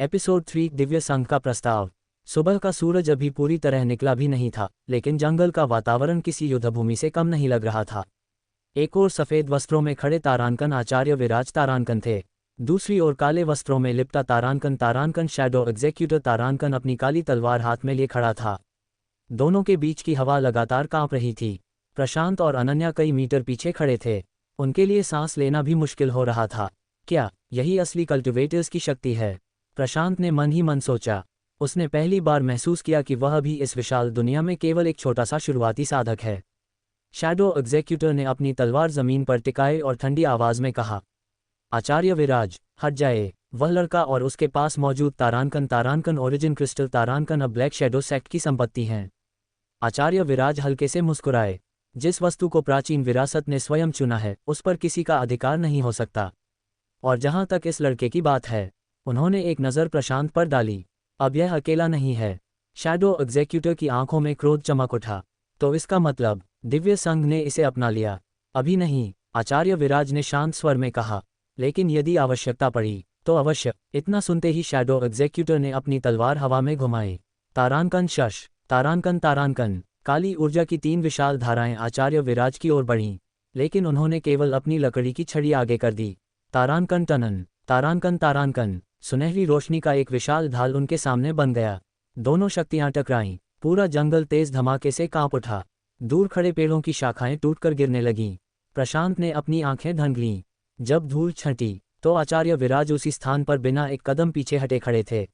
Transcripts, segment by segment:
Episode 3 Divya संघ का प्रस्ताव। सुबह का सूरज अभी पूरी तरह निकला भी नहीं था, लेकिन जंगल का वातावरण किसी युद्धभूमि से कम नहीं लग रहा था। एक ओर सफ़ेद वस्त्रों में खड़े तारांकन आचार्य विराज तारांकन थे, दूसरी ओर काले वस्त्रों में लिपटा तारांकन तारांकन शैडो एग्जीक्यूटर तारांकन अपनी काली तलवार हाथ में लिए खड़ा था। दोनों के बीच की हवा लगातार कांप रही थी। प्रशांत और अनन्या कई मीटर पीछे खड़े थे, उनके लिए सांस लेना भी मुश्किल हो रहा था। क्या यही असली कल्टिवेटर्स की शक्ति है? प्रशांत ने मन ही मन सोचा। उसने पहली बार महसूस किया कि वह भी इस विशाल दुनिया में केवल एक छोटा सा शुरुआती साधक है। शैडो एग्जीक्यूटर ने अपनी तलवार जमीन पर टिकाए और ठंडी आवाज में कहा, आचार्य विराज, हट जाए। वह लड़का और उसके पास मौजूद तारांकन ओरिजिन क्रिस्टल तारांकन अब ब्लैक शैडो सेक्ट की संपत्ति हैं। आचार्य विराज हल्के से मुस्कुराए। जिस वस्तु को प्राचीन विरासत ने स्वयं चुना है, उस पर किसी का अधिकार नहीं हो सकता। और जहां तक इस लड़के की बात है, उन्होंने एक नज़र प्रशांत पर डाली। अब यह अकेला नहीं है। शैडो एग्जीक्यूटर की आंखों में क्रोध चमक उठा। तो इसका मतलब दिव्य संघ ने इसे अपना लिया? अभी नहीं, आचार्य विराज ने शांत स्वर में कहा, लेकिन यदि आवश्यकता पड़ी तो अवश्य। इतना सुनते ही शैडो एग्जीक्यूटर ने अपनी तलवार हवा में घुमाई। तारांकन शश, तारांकन। काली ऊर्जा की 3 विशाल धाराएं आचार्य विराज की ओर बढ़ीं, लेकिन उन्होंने केवल अपनी लकड़ी की छड़ी आगे कर दी। तारांकन टनन, तारांकन। सुनहरी रोशनी का एक विशाल ढाल उनके सामने बन गया। दोनों शक्तियां टकराईं। पूरा जंगल तेज धमाके से कांप उठा। दूर खड़े पेड़ों की शाखाएं टूटकर गिरने लगीं। प्रशांत ने अपनी आंखें ढंढ लीं। जब धूल छंटी तो आचार्य विराज उसी स्थान पर बिना एक कदम पीछे हटे खड़े थे।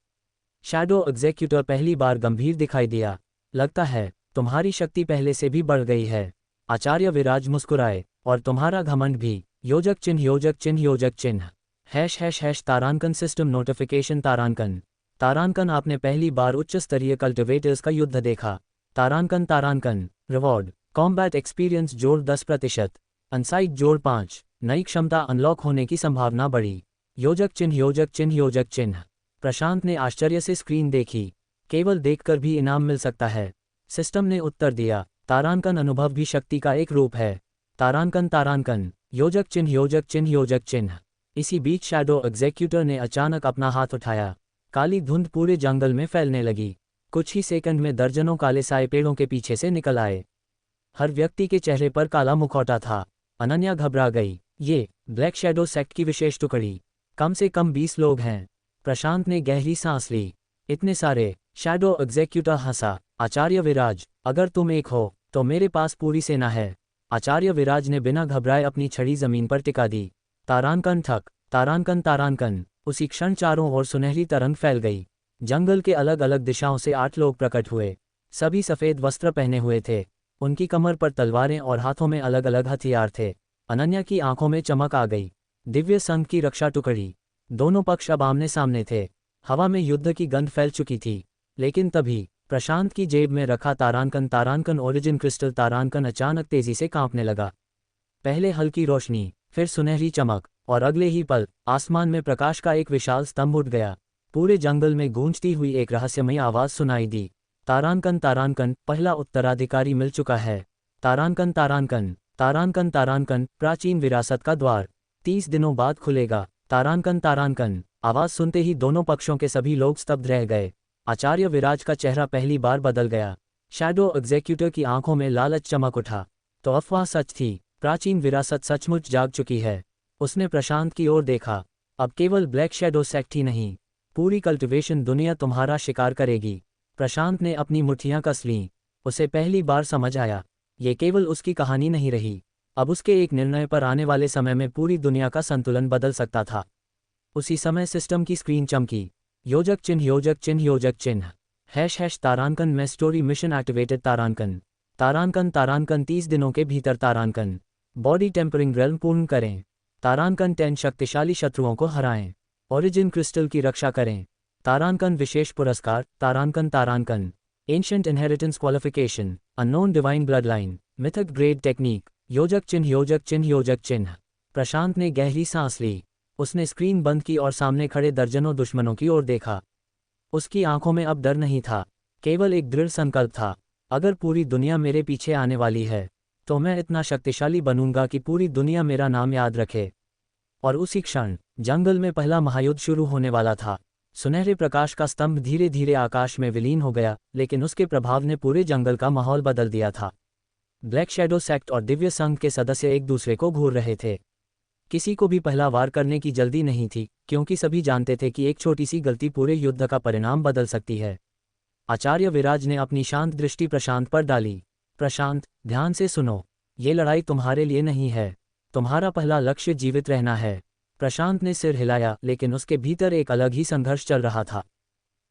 शैडो एग्जीक्यूटर पहली बार गंभीर दिखाई दिया। लगता है तुम्हारी शक्ति पहले से भी बढ़ गई है। आचार्य विराज मुस्कुराए। और तुम्हारा घमंड भी। योजक चिन्ह। # तारांकन सिस्टम नोटिफिकेशन तारांकन आपने पहली बार उच्च स्तरीय कल्टिवेटर्स का युद्ध देखा। तारांकन रिवॉर्ड कॉम्बैट एक्सपीरियंस जोड़ 10%, अनसाइट जोड़ 5, नई क्षमता अनलॉक होने की संभावना बढ़ी। योजक चिन्ह। प्रशांत ने आश्चर्य से स्क्रीन देखी। केवल देखकर भी इनाम मिल सकता है? सिस्टम ने उत्तर दिया, तारांकन अनुभव भी शक्ति का एक रूप है। तारांकन योजक चिन्ह। इसी बीच शैडो एग्जीक्यूटर ने अचानक अपना हाथ उठाया। काली धुंध पूरे जंगल में फैलने लगी। कुछ ही सेकंड में दर्जनों काले साए पेड़ों के पीछे से निकल आए। हर व्यक्ति के चेहरे पर काला मुखौटा था। अनन्या घबरा गई। ये ब्लैक शैडो सेक्ट की विशेष टुकड़ी। कम से कम 20 लोग हैं। प्रशांत ने गहरी सांस ली। इतने सारे? शैडो एग्जीक्यूटर हंसा। आचार्य विराज, अगर तुम एक हो तो मेरे पास पूरी सेना है। आचार्य विराज ने बिना घबराए अपनी छड़ी जमीन पर टिका दी। तारांकन। उसी क्षण चारों ओर सुनहरी तरंग फैल गई। जंगल के अलग अलग दिशाओं से 8 लोग प्रकट हुए। सभी सफ़ेद वस्त्र पहने हुए थे। उनकी कमर पर तलवारें और हाथों में अलग अलग हथियार थे। अनन्या की आंखों में चमक आ गई। दिव्य संघ की रक्षा टुकड़ी। दोनों पक्ष अब आमने सामने थे। हवा में युद्ध की गंध फैल चुकी थी। लेकिन तभी प्रशांत की जेब में रखा तारांकन ओरिजिन क्रिस्टल तारांकन अचानक तेजी से कांपने लगा। पहले हल्की रोशनी, फिर सुनहरी चमक, और अगले ही पल आसमान में प्रकाश का एक विशाल स्तंभ उठ गया। पूरे जंगल में गूंजती हुई एक रहस्यमयी आवाज सुनाई दी, तारांकन, पहला उत्तराधिकारी मिल चुका है। तारांकन, प्राचीन विरासत का द्वार 30 दिनों बाद खुलेगा। तारांकन। आवाज सुनते ही दोनों पक्षों के सभी लोग स्तब्ध रह गए। आचार्य विराज का चेहरा पहली बार बदल गया। शैडो एग्जीक्यूटर की आंखों में लालच चमक उठा। तो अफवाह सच थी। प्राचीन विरासत सचमुच जाग चुकी है। उसने प्रशांत की ओर देखा। अब केवल ब्लैक शैडो सेक्ट ही नहीं, पूरी कल्टिवेशन दुनिया तुम्हारा शिकार करेगी। प्रशांत ने अपनी मुट्ठियां कस लीं। उसे पहली बार समझ आया, ये केवल उसकी कहानी नहीं रही। अब उसके एक निर्णय पर आने वाले समय में पूरी दुनिया का संतुलन बदल सकता था। उसी समय सिस्टम की स्क्रीन चमकी। योजक चिन्ह। # तारांकन में स्टोरी मिशन एक्टिवेटेड तारांकन 30 दिनों के भीतर तारांकन बॉडी टेम्परिंग रेल्म पूर्ण करें। तारांकन 10 शक्तिशाली शत्रुओं को हराएं। ओरिजिन क्रिस्टल की रक्षा करें। तारांकन विशेष पुरस्कार, तारांकन ancient inheritance qualification, unknown divine blood line, mythic grade technique. योजक चिन्ह। प्रशांत ने गहरी सांस ली। उसने स्क्रीन बंद की और सामने खड़े दर्जनों दुश्मनों की ओर देखा। उसकी आंखों में अब डर नहीं था, केवल एक दृढ़ संकल्प था। अगर पूरी दुनिया मेरे पीछे आने वाली है, तो मैं इतना शक्तिशाली बनूंगा कि पूरी दुनिया मेरा नाम याद रखे। और उसी क्षण जंगल में पहला महायुद्ध शुरू होने वाला था। सुनहरे प्रकाश का स्तंभ धीरे धीरे आकाश में विलीन हो गया, लेकिन उसके प्रभाव ने पूरे जंगल का माहौल बदल दिया था। ब्लैक शैडो सेक्ट और दिव्य संघ के सदस्य एक दूसरे को घूर रहे थे। किसी को भी पहला वार करने की जल्दी नहीं थी, क्योंकि सभी जानते थे कि एक छोटी सी गलती पूरे युद्ध का परिणाम बदल सकती है। आचार्य विराज ने अपनी शांत दृष्टि प्रशांत पर डाली। प्रशांत, ध्यान से सुनो, ये लड़ाई तुम्हारे लिए नहीं है। तुम्हारा पहला लक्ष्य जीवित रहना है। प्रशांत ने सिर हिलाया, लेकिन उसके भीतर एक अलग ही संघर्ष चल रहा था।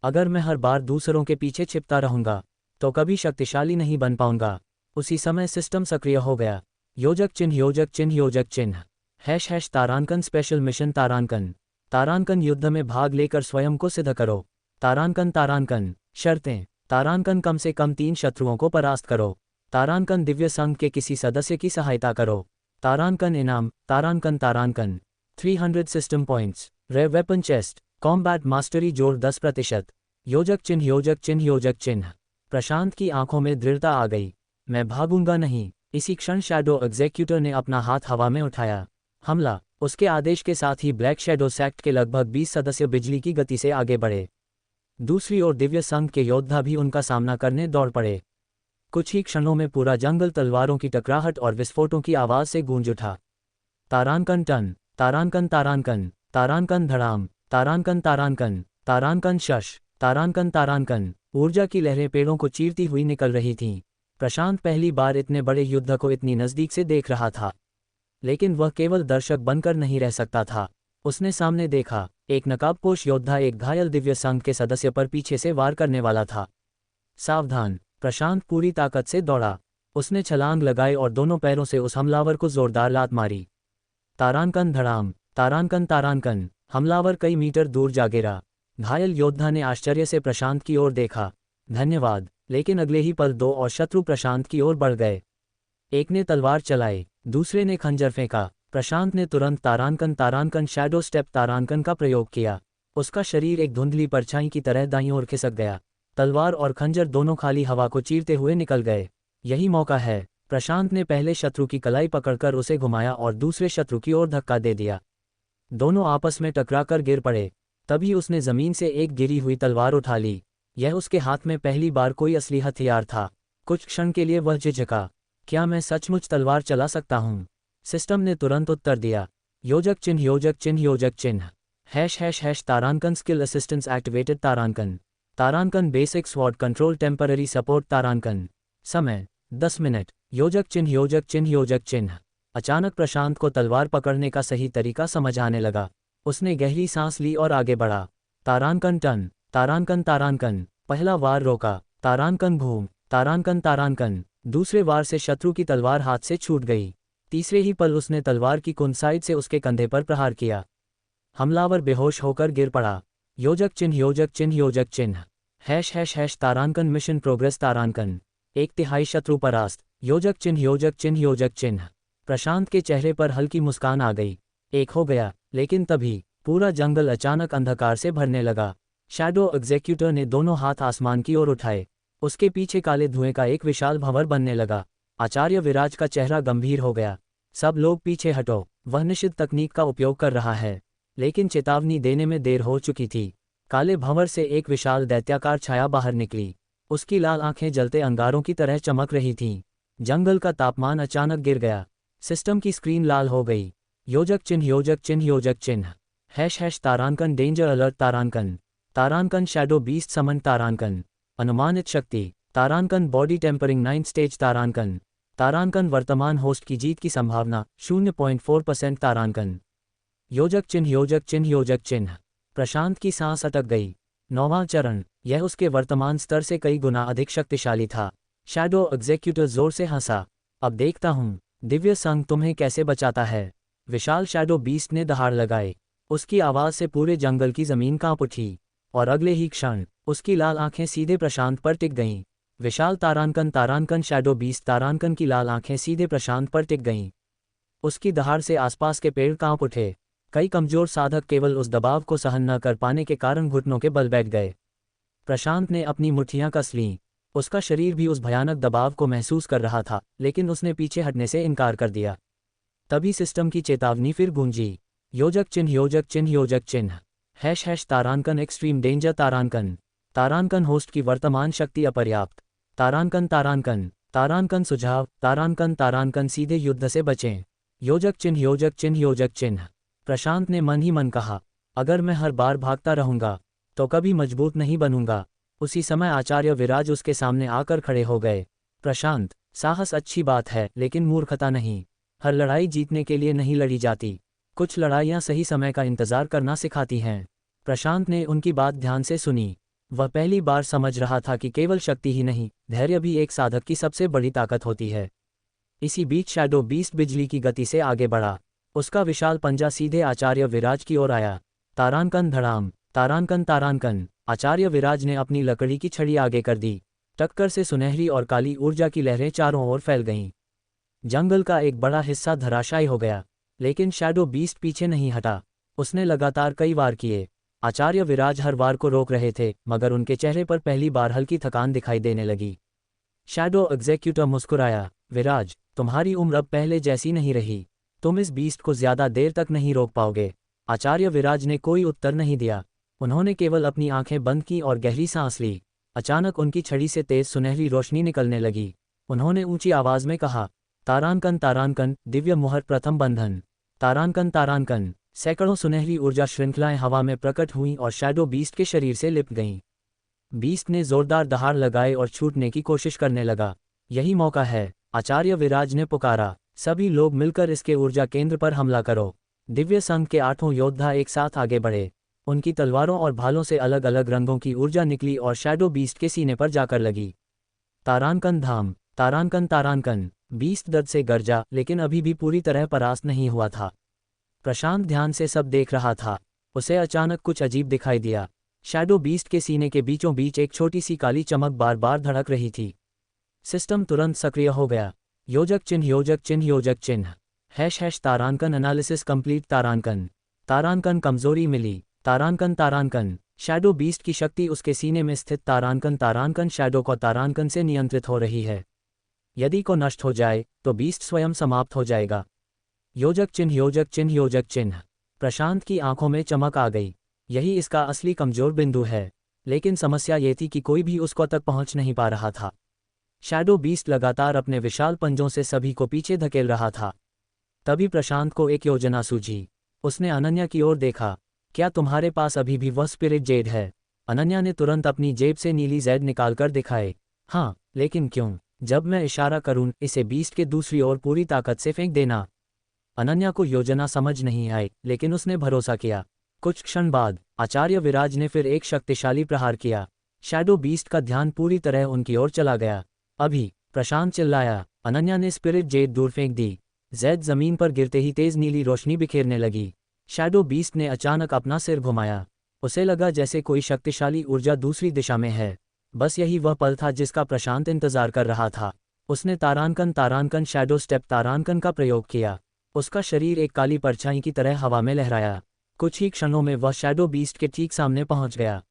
अगर मैं हर बार दूसरों के पीछे छिपता रहूंगा तो कभी शक्तिशाली नहीं बन पाऊंगा। उसी समय सिस्टम सक्रिय हो गया। योजक चिन्ह, योजक चिन्ह, योजक चिन्ह। # तारांकन स्पेशल मिशन तारांकन। तारांकन युद्ध में भाग लेकर स्वयं को सिद्ध करो। तारांकन तारांकन। शर्तें। तारांकन कम से कम 3 शत्रुओं को परास्त करो। तारांकन दिव्य संघ के किसी सदस्य की सहायता करो। तारांकन इनाम। तारांकन तारांकन 300 system points. Rare weapon chest. Combat mastery जोड़ 10%। योजक चिन्ह, योजक चिन्ह, योजक चिन्ह। प्रशांत की आंखों में दृढ़ता आ गई। मैं भागूंगा नहीं। इसी क्षण शैडो एग्जीक्यूटर ने अपना हाथ हवा में उठाया। हमला। उसके आदेश के साथ ही ब्लैक शैडो सेक्ट के लगभग 20 सदस्य बिजली की गति से आगे बढ़े। दूसरी ओर दिव्य संघ के योद्धा भी उनका सामना करने दौड़ पड़े। कुछ ही क्षणों में पूरा जंगल तलवारों की टकराहट और विस्फोटों की आवाज से गूंज उठा। तारांकन टन। तारांकन तारांकन। तारांकन धड़ाम। तारांकन तारांकन। तारांकन शश। तारांकन तारांकन। ऊर्जा की लहरें पेड़ों को चीरती हुई निकल रही थीं। प्रशांत पहली बार इतने बड़े युद्ध को इतनी नज़दीक से देख रहा था। लेकिन वह केवल दर्शक बनकर नहीं रह सकता था। उसने सामने देखा, एक नकाबपोश योद्धा एक घायल दिव्य संघ के सदस्य पर पीछे से वार करने वाला था। सावधान। प्रशांत पूरी ताकत से दौड़ा। उसने छलांग लगाई और दोनों पैरों से उस हमलावर को जोरदार लात मारी। तारांकन धड़ाम। तारांकन तारांकन। हमलावर कई मीटर दूर जा गिरा। घायल योद्धा ने आश्चर्य से प्रशांत की ओर देखा। धन्यवाद। लेकिन अगले ही पल 2 और शत्रु प्रशांत की ओर बढ़ गए। एक ने तलवार चलाई, दूसरे ने खंजर फेंका। प्रशांत ने तुरंत तारांकन तारांकन शैडो स्टेप तारांकन का प्रयोग किया। उसका शरीर एक धुंधली परछाई की तरह दाईं ओर खिसक गया। तलवार और खंजर दोनों खाली हवा को चीरते हुए निकल गए। यही मौका है। प्रशांत ने पहले शत्रु की कलाई पकड़कर उसे घुमाया और दूसरे शत्रु की ओर धक्का दे दिया। दोनों आपस में टकराकर गिर पड़े। तभी उसने जमीन से एक गिरी हुई तलवार उठा ली। यह उसके हाथ में पहली बार कोई असली हथियार था। कुछ क्षण के लिए वह झिझका। क्या मैं सचमुच तलवार चला सकता हूँ? सिस्टम ने तुरंत उत्तर दिया। योजक चिन्ह, योजक चिन्ह, योजक चिन्ह। # तारांकन स्किल असिस्टेंस एक्टिवेटेड तारांकन। तारांकन basic sword control temporary support तारांकन। समय 10 मिनट। योजक चिन्ह, योजक चिन्ह, योजक चिन्ह। अचानक प्रशांत को तलवार पकड़ने का सही तरीका समझ आने लगा। उसने गहरी सांस ली और आगे बढ़ा। तारांकन टन। तारांकन तारांकन। पहला वार रोका। तारांकन भूम। तारांकन तारांकन। दूसरे वार से शत्रु की तलवार हाथ से छूट गई। तीसरे ही पल उसने तलवार की कुंद साइड से उसके कंधे पर प्रहार किया। हमलावर बेहोश होकर गिर पड़ा। योजक चिन्ह, योजक चिन्ह, योजक चिन्ह। # तारांकन मिशन प्रोग्रेस तारांकन। 1/3 शत्रु परास्त। योजक चिन्ह, योजक चिन्ह, योजक चिन्ह। प्रशांत के चेहरे पर हल्की मुस्कान आ गई। एक हो गया। लेकिन तभी पूरा जंगल अचानक अंधकार से भरने लगा। शैडो एग्जीक्यूटर ने दोनों हाथ आसमान की ओर उठाए। उसके पीछे काले धुएं का एक विशाल भंवर बनने लगा। आचार्य विराज का चेहरा गंभीर हो गया। सब लोग पीछे हटो, वह निषिद्ध तकनीक का उपयोग कर रहा है। लेकिन चेतावनी देने में देर हो चुकी थी। काले भंवर से एक विशाल दैत्याकार छाया बाहर निकली। उसकी लाल आंखें जलते अंगारों की तरह चमक रही थीं। जंगल का तापमान अचानक गिर गया। सिस्टम की स्क्रीन लाल हो गई। योजक चिन्ह, योजक चिन्ह, योजक चिन्ह। # तारांकन डेंजर अलर्ट तारांकन। तारांकन शैडो बीस्ट समन तारांकन। अनुमानित शक्ति। तारांकन बॉडी टेम्परिंग 9 स्टेज तारांकन। तारांकन वर्तमान होस्ट की जीत की संभावना 0.4% तारांकन। योजक चिन्ह, योजक चिन्ह, योजक चिन्ह। प्रशांत की सांस अटक गई। 9वां चरण। यह उसके वर्तमान स्तर से कई गुना अधिक शक्तिशाली था। शैडो एग्जीक्यूटर जोर से हंसा। अब देखता हूँ दिव्य संघ तुम्हें कैसे बचाता है। विशाल शैडो बीस्ट ने दहाड़ लगाए। उसकी आवाज से पूरे जंगल की जमीन कांप उठी। और अगले ही क्षण उसकी लाल आंखें सीधे प्रशांत पर टिक गईं। विशाल तारांकन तारांकन शैडो बीस्ट तारांकन की लाल आंखें सीधे प्रशांत पर टिक गईं। उसकी दहाड़ से आसपास के पेड़ कांप उठे। कई कमजोर साधक केवल उस दबाव को सहन न कर पाने के कारण घुटनों के बल बैठ गए। प्रशांत ने अपनी मुट्ठियां कस लीं। उसका शरीर भी उस भयानक दबाव को महसूस कर रहा था, लेकिन उसने पीछे हटने से इनकार कर दिया। तभी सिस्टम की चेतावनी फिर गूंजी। योजक चिन्ह, योजक चिन्ह, योजक चिन्ह। तारांकन एक्सट्रीम डेंजर तारांकन। तारांकन होस्ट की वर्तमान शक्ति अपर्याप्त। तारांकन तारांकन तारांकन सुझाव। तारांकन सीधे युद्ध से बचें। योजक चिन्ह योजक चिन्ह योजक चिन्ह। प्रशांत ने मन ही मन कहा, अगर मैं हर बार भागता रहूंगा तो कभी मजबूत नहीं बनूंगा। उसी समय आचार्य विराज उसके सामने आकर खड़े हो गए। प्रशांत, साहस अच्छी बात है लेकिन मूर्खता नहीं। हर लड़ाई जीतने के लिए नहीं लड़ी जाती, कुछ लड़ाइयाँ सही समय का इंतजार करना सिखाती हैं। प्रशांत ने उनकी बात ध्यान से सुनी। वह पहली बार समझ रहा था कि केवल शक्ति ही नहीं, धैर्य भी एक साधक की सबसे बड़ी ताकत होती है। इसी बीच शैडो बीस्ट बिजली की गति से आगे बढ़ा। उसका विशाल पंजा सीधे आचार्य विराज की ओर आया। तारांकन धड़ाम। तारांकन। आचार्य विराज ने अपनी लकड़ी की छड़ी आगे कर दी। टक्कर से सुनहरी और काली ऊर्जा की लहरें चारों ओर फैल गईं। जंगल का एक बड़ा हिस्सा धराशायी हो गया, लेकिन शैडो बीस्ट पीछे नहीं हटा। उसने लगातार कई वार किए। आचार्य विराज हर वार को रोक रहे थे, मगर उनके चेहरे पर पहली बार हल्की थकान दिखाई देने लगी। शैडो एग्जीक्यूटर मुस्कुराया, विराज, तुम्हारी उम्र अब पहले जैसी नहीं रही। तुम इस बीस्ट को ज्यादा देर तक नहीं रोक पाओगे। आचार्य विराज ने कोई उत्तर नहीं दिया। उन्होंने केवल अपनी आंखें बंद की और गहरी सांस ली। अचानक उनकी छड़ी से तेज सुनहरी रोशनी निकलने लगी। उन्होंने ऊंची आवाज में कहा, तारांकन, दिव्य मुहर प्रथम बंधन। तारांकन। सैकड़ों सुनहरी ऊर्जा श्रृंखलाएं हवा में प्रकट हुईं और शैडो बीस्ट के शरीर से लिपट गईं। बीस्ट ने जोरदार दहाड़ लगाए और छूटने की कोशिश करने लगा। यही मौका है, आचार्य विराज ने पुकारा। सभी लोग मिलकर इसके ऊर्जा केंद्र पर हमला करो। दिव्य संघ के 8 योद्धा एक साथ आगे बढ़े। उनकी तलवारों और भालों से अलग अलग रंगों की ऊर्जा निकली और शैडो बीस्ट के सीने पर जाकर लगी। तारांकन धाम। तारांकन। बीस्ट दर्द से गरजा, लेकिन अभी भी पूरी तरह परास्त नहीं हुआ था। प्रशांत ध्यान से सब देख रहा था। उसे अचानक कुछ अजीब दिखाई दिया। शैडो बीस्ट के सीने के बीचों बीच एक छोटी सी काली चमक बार बार धड़क रही थी। सिस्टम तुरंत सक्रिय हो गया। योजक चिन्ह। तारांकन एनालिसिस कंप्लीट। तारांकन कमजोरी मिली। तारांकन। शैडो बीस्ट की शक्ति उसके सीने में स्थित तारांकन शैडो को तारांकन से नियंत्रित हो रही है। यदि को नष्ट हो जाए तो बीस्ट स्वयं समाप्त हो जाएगा। योजक चिन्ह। प्रशांत की आंखों में चमक आ गई। यही इसका असली कमजोर बिंदु है, लेकिन समस्या ये थी कि कोई भी उसको तक पहुंच नहीं पा रहा था। शैडो बीस्ट लगातार अपने विशाल पंजों से सभी को पीछे धकेल रहा था। तभी प्रशांत को एक योजना सूझी। उसने अनन्या की ओर देखा। क्या तुम्हारे पास अभी भी वह स्पिरिट जेड है? अनन्या ने तुरंत अपनी जेब से नीली जेड निकालकर दिखाए। हाँ, लेकिन क्यों? जब मैं इशारा करूं, इसे बीस्ट के दूसरी ओर पूरी ताकत से फेंक देना। अनन्या को योजना समझ नहीं आई, लेकिन उसने भरोसा किया। कुछ क्षण बाद आचार्य विराज ने फिर एक शक्तिशाली प्रहार किया। शैडो बीस्ट का ध्यान पूरी तरह उनकी ओर चला गया। अभी, प्रशांत चिल्लाया। अनन्या ने स्पिरिट जेड दूर फेंक दी। जेड जमीन पर गिरते ही तेज नीली रोशनी बिखेरने लगी। शैडो बीस्ट ने अचानक अपना सिर घुमाया। उसे लगा जैसे कोई शक्तिशाली ऊर्जा दूसरी दिशा में है। बस यही वह पल था जिसका प्रशांत इंतजार कर रहा था। उसने तारांकन शैडो स्टेप तारांकन का प्रयोग किया। उसका शरीर एक काली परछाई की तरह हवा में लहराया। कुछ ही क्षणों में वह शैडो बीस्ट के ठीक सामने पहुंच गया।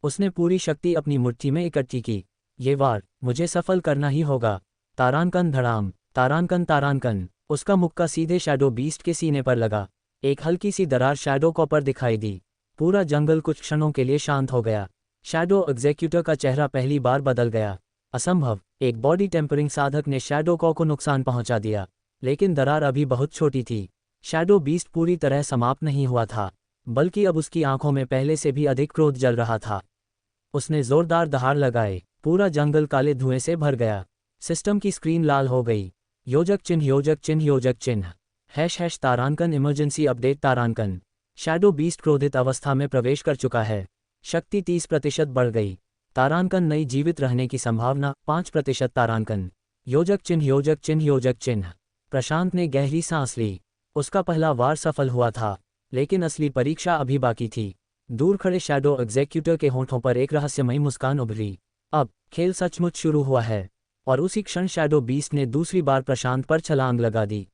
उसने पूरी शक्ति अपनी मुट्ठी में इकट्ठी की। ये वार मुझे सफल करना ही होगा। तारांकन धड़ाम। तारांकन। उसका मुक्का सीधे शैडो बीस्ट के सीने पर लगा। एक हल्की सी दरार शैडो को पर दिखाई दी। पूरा जंगल कुछ क्षणों के लिए शांत हो गया। शैडो एग्जीक्यूटर का चेहरा पहली बार बदल गया। असंभव, एक बॉडी टेम्परिंग साधक ने शैडो को नुकसान पहुंचा दिया। लेकिन दरार अभी बहुत छोटी थी। शैडो बीस्ट पूरी तरह समाप्त नहीं हुआ था, बल्कि अब उसकी आंखों में पहले से भी अधिक क्रोध जल रहा था। उसने जोरदार दहाड़ लगाए। पूरा जंगल काले धुएं से भर गया। सिस्टम की स्क्रीन लाल हो गई। योजक चिन्ह। तारांकन इमरजेंसी अपडेट। तारांकन शैडो बीस्ट क्रोधित अवस्था में प्रवेश कर चुका है। शक्ति 30% बढ़ गई। तारांकन नई जीवित रहने की संभावना 5%। तारांकन योजक चिन्ह। प्रशांत ने गहरी सांस ली। उसका पहला वार सफल हुआ था, लेकिन असली परीक्षा अभी बाकी थी। दूर खड़े शैडो एग्जीक्यूटर के होंठों पर एक रहस्यमयी मुस्कान उभरी। अब खेल सचमुच शुरू हुआ है। और उसी क्षण शैडो बीस्ट ने दूसरी बार प्रशांत पर छलांग लगा दी।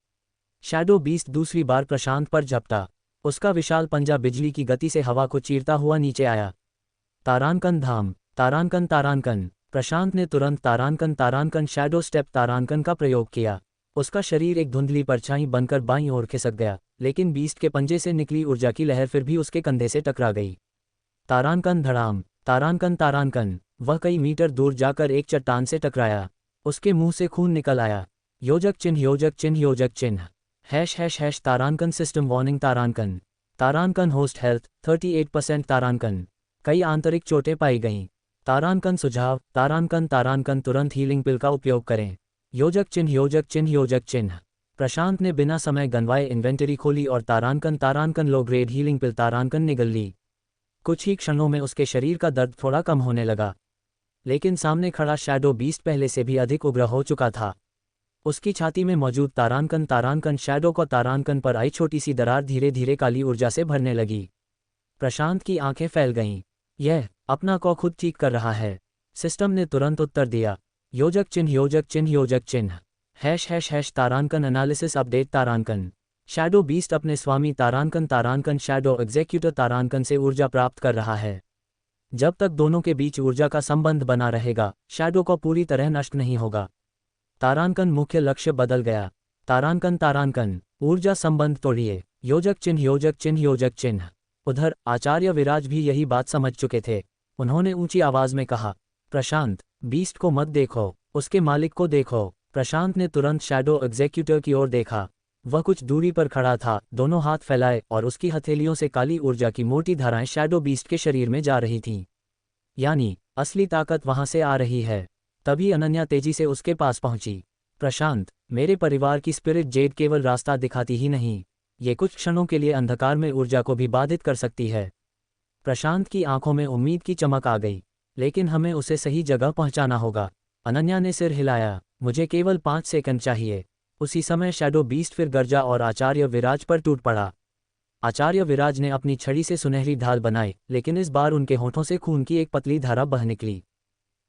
शैडो बीस्ट दूसरी बार प्रशांत पर झपटा। उसका विशाल पंजा बिजली की गति से हवा को चीरता हुआ नीचे आया। तारांकन धाम। तारांकन। प्रशांत ने तुरंत तारांकन शैडो स्टेप तारांकन का प्रयोग किया। उसका शरीर एक धुंधली परछाई बनकर बाईं ओर खिसक गया, लेकिन बीस्ट के पंजे से निकली ऊर्जा की लहर फिर भी उसके कंधे से टकरा गई। तारांकन धड़ाम, तारांकन तारांकन, वह कई मीटर दूर जाकर एक चट्टान से टकराया। उसके मुंह से खून निकल आया। योजक चिन्ह योजक चिन्ह योजक चिन्ह। # तारांकन सिस्टम वार्निंग तारांकन। तारांकन होस्ट हेल्थ 38% तारांकन। कई आंतरिक चोटें पाई गईं। तारांकन सुझाव, तारांकन तारांकन तुरंत हीलिंग पिल का उपयोग करें। योजक चिन्ह योजक चिन्ह योजक चिन्ह। प्रशांत ने बिना समय गंवाए इन्वेंटरी खोली और तारांकन तारांकन लो ग्रेड हीलिंग पिल तारांकन निगल ली। कुछ ही क्षणों में उसके शरीर का दर्द थोड़ा कम होने लगा, लेकिन सामने खड़ा शैडो बीस्ट पहले से भी अधिक उग्र हो चुका था। उसकी छाती में मौजूद तारांकन तारांकन शैडो को तारांकन पर आई छोटी सी दरार धीरे धीरे काली ऊर्जा से भरने लगी। प्रशांत की आंखें फैल गईं। यह अपना को खुद ठीक कर रहा है। सिस्टम ने तुरंत उत्तर दिया। योजक चिन्ह योजक चिन्ह योजक चिन्ह। # तारांकन एनालिसिस अपडेट तारांकन। शैडो बीस्ट अपने स्वामी तारांकन तारांकन शैडो एग्जीक्यूटर तारांकन से ऊर्जा प्राप्त कर रहा है। जब तक दोनों के बीच ऊर्जा का संबंध बना रहेगा, शैडो को पूरी तरह नष्ट नहीं होगा। तारांकन मुख्य लक्ष्य बदल गया। तारांकन तारांकन, ऊर्जा संबंध तोड़िए। योजक चिन्ह योजक चिन्ह योजक चिन्ह। उधर आचार्य विराज भी यही बात समझ चुके थे। उन्होंने ऊंची आवाज में कहा, प्रशांत, बीस्ट को मत देखो, उसके मालिक को देखो। प्रशांत ने तुरंत शैडो एग्जीक्यूटर की ओर देखा। वह कुछ दूरी पर खड़ा था, दोनों हाथ फैलाए, और उसकी हथेलियों से काली ऊर्जा की मोटी धाराएं शैडो बीस्ट के शरीर में जा रही थीं। यानी असली ताकत वहां से आ रही है। तभी अनन्या तेजी से उसके पास पहुंची। प्रशांत, मेरे परिवार की स्पिरिट जेड केवल रास्ता दिखाती ही नहीं, ये कुछ क्षणों के लिए अंधकार में ऊर्जा को भी बाधित कर सकती है। प्रशांत की आंखों में उम्मीद की चमक आ गई। लेकिन हमें उसे सही जगह पहुंचाना होगा। अनन्या ने सिर हिलाया। मुझे केवल 5 सेकंड चाहिए। उसी समय शैडो बीस्ट फिर गरजा और आचार्य विराज पर टूट पड़ा। आचार्य विराज ने अपनी छड़ी से सुनहरी ढाल बनाई, लेकिन इस बार उनके होठों से खून की एक पतली धारा बह निकली।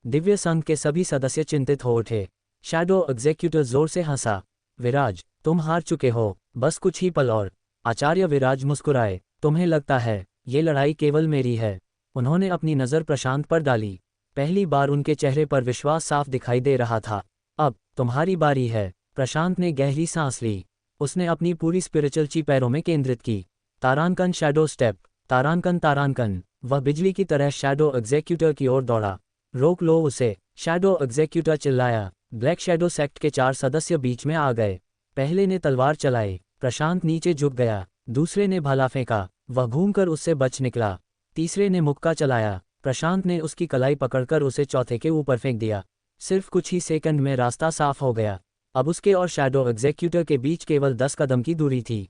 दिव्य संघ के सभी सदस्य चिंतित हो उठे। शैडो एग्जीक्यूटर जोर से हंसा। विराज, तुम हार चुके हो, बस कुछ ही पल और। आचार्य विराज मुस्कुराए। तुम्हें लगता है ये लड़ाई केवल मेरी है? उन्होंने अपनी नज़र प्रशांत पर डाली। पहली बार उनके चेहरे पर विश्वास साफ दिखाई दे रहा था। अब तुम्हारी बारी है। प्रशांत ने गहरी सांस ली। उसने अपनी पूरी स्पिरिचुअल ची पैरों में केंद्रित की। तारांकन शैडो स्टेप, तारांकन तारांकन। वह बिजली की तरह शैडो एग्जीक्यूटर की ओर दौड़ा। रोक लो उसे, शैडो एग्जीक्यूटर चिल्लाया। ब्लैक शैडो सेक्ट के 4 सदस्य बीच में आ गए। पहले ने तलवार चलाई। प्रशांत नीचे झुक गया। दूसरे ने भाला फेंका। वह घूमकर उससे बच निकला। तीसरे ने मुक्का चलाया। प्रशांत ने उसकी कलाई पकड़कर उसे चौथे के ऊपर फेंक दिया। सिर्फ कुछ ही सेकंड में रास्ता साफ हो गया। अब उसके और शैडो एग्जीक्यूटर के बीच केवल 10 कदम की दूरी थी।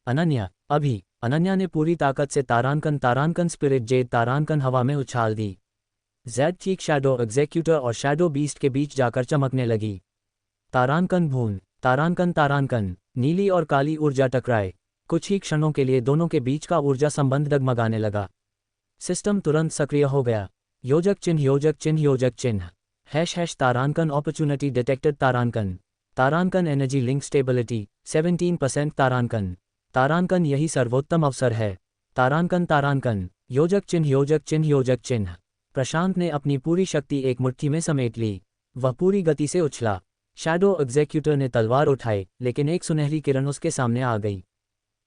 अनन्या, अभी। अनन्या ने पूरी ताकत से तारांकन तारांकन स्पिरिट जेड तारांकन हवा में उछाल दी। जेड चीक शैडो एग्जीक्यूटर और शैडो बीस्ट के बीच जाकर चमकने लगी। तारांकन भून, तारांकन तारांकन। नीली और काली ऊर्जा टकराए। कुछ ही क्षणों के लिए दोनों के बीच का ऊर्जा संबंध डगमगाने लगा। सिस्टम तुरंत सक्रिय हो गया। योजक चिन्ह योजक चिन्ह योजक चिन्ह। # तारांकन अपॉर्चुनिटी डिटेक्टेड तारांकन। तारांकन एनर्जी लिंक स्टेबिलिटी 17% तारांकन। तारांकन यही सर्वोत्तम अवसर है। तारांकन तारांकन। योजक चिन्ह योजक चिन्ह योजक चिन्ह। प्रशांत ने अपनी पूरी शक्ति एक मुट्ठी में समेट ली। वह पूरी गति से उछला। शैडो एग्जीक्यूटर ने तलवार उठाई, लेकिन एक सुनहरी किरण उसके सामने आ गई।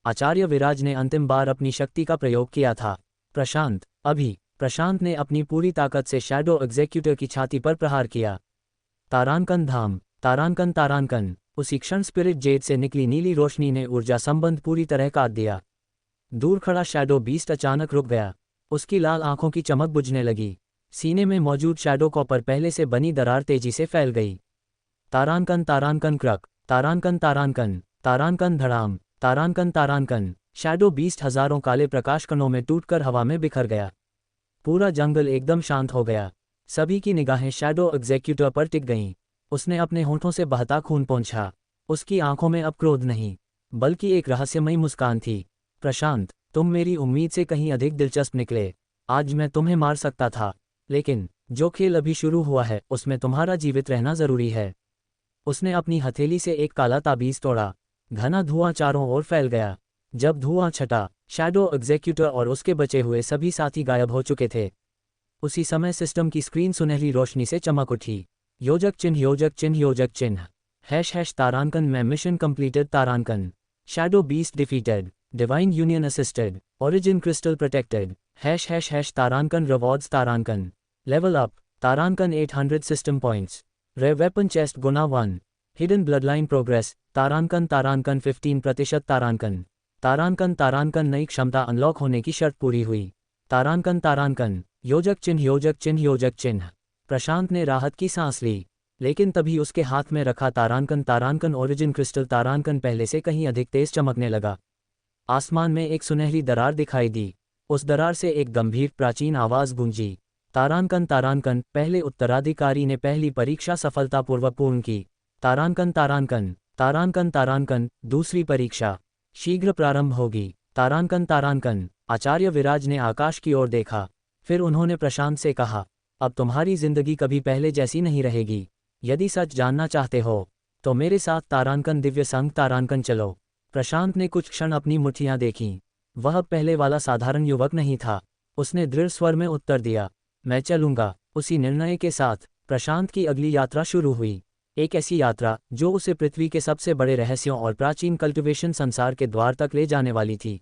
आचार्य विराज ने अंतिम बार अपनी शक्ति का प्रयोग किया था। प्रशांत, अभी। प्रशांत ने अपनी पूरी ताकत से शैडो एग्जीक्यूटर की छाती पर प्रहार किया। तारांकन धाम, तारांकन तारांकन। उसी क्षण स्पिरिट जेड से निकली नीली रोशनी ने ऊर्जा संबंध पूरी तरह काट दिया। दूर खड़ा शैडो बीस्ट अचानक रुक गया। उसकी लाल आंखों की चमक बुझने लगी। सीने में मौजूद शैडो कॉपर पहले से बनी दरार तेजी से फैल गई। तारांकन तारांकन क्रक, तारांकन तारांकन, तारांकन धड़ाम, तारांकन तारांकन। शैडो बीस्ट हजारों काले प्रकाश कणों में टूटकर हवा में बिखर गया। पूरा जंगल एकदम शांत हो गया। सभी की निगाहें शैडो एग्जीक्यूटर पर टिक गईं। उसने अपने होठों से बहता खून पोंछा। उसकी आंखों में अब क्रोध नहीं, बल्कि एक रहस्यमयी मुस्कान थी। प्रशांत, तुम मेरी उम्मीद से कहीं अधिक दिलचस्प निकले। आज मैं तुम्हें मार सकता था, लेकिन जो खेल अभी शुरू हुआ है उसमें तुम्हारा जीवित रहना जरूरी है। उसने अपनी हथेली से एक काला ताबीज तोड़ा। घना धुआं चारों ओर फैल गया। जब धुआं छटा, शैडो एग्जीक्यूटर और उसके बचे हुए सभी साथी गायब हो चुके थे। उसी समय सिस्टम की स्क्रीन सुनहरी रोशनी से चमक उठी। योजक चिन्ह योजक चिन्ह योजक चिन्ह। # तारांकन में मिशन कंप्लीटेड तारांकन। Shadow beast defeated, divine union assisted, origin crystal protected, ### तारांकन रिवॉर्ड्स तारांकन, लेवल अप, तारांकन 800 system points, rare weapon chest गुना 1, हिडन ब्लडलाइन प्रोग्रेस, तारांकन 15% तारांकन, तारांकन नई क्षमता अनलॉक होने की शर्त पूरी हुई, तारांकन योजक चिन्ह। प्रशांत ने राहत की सांस ली, लेकिन तभी उसके हाथ में रखा तारांकन ओरिजिन क्रिस्टल तारांकन पहले से कहीं अधिक तेज चमकने लगा। आसमान में एक सुनहरी दरार दिखाई दी, उस दरार से एक गंभीर प्राचीन आवाज़ गूंजी, तारांकन पहले उत्तराधिकारी ने पहली परीक्षा सफलतापूर्वक पूर्ण की, तारांकन दूसरी परीक्षा शीघ्र प्रारंभ होगी, तारांकन। आचार्य विराज ने आकाश की ओर देखा, फिर उन्होंने प्रशांत से कहा, अब तुम्हारी जिंदगी कभी पहले जैसी नहीं रहेगी। यदि सच जानना चाहते हो तो मेरे साथ तारांकन दिव्य संघ तारांकन चलो। प्रशांत ने कुछ क्षण अपनी मुट्ठियां देखीं। वह पहले वाला साधारण युवक नहीं था। उसने दृढ़ स्वर में उत्तर दिया, मैं चलूंगा। उसी निर्णय के साथ प्रशांत की अगली यात्रा शुरू हुई, एक ऐसी यात्रा जो उसे पृथ्वी के सबसे बड़े रहस्यों और प्राचीन कल्टिवेशन संसार के द्वार तक ले जाने वाली थी।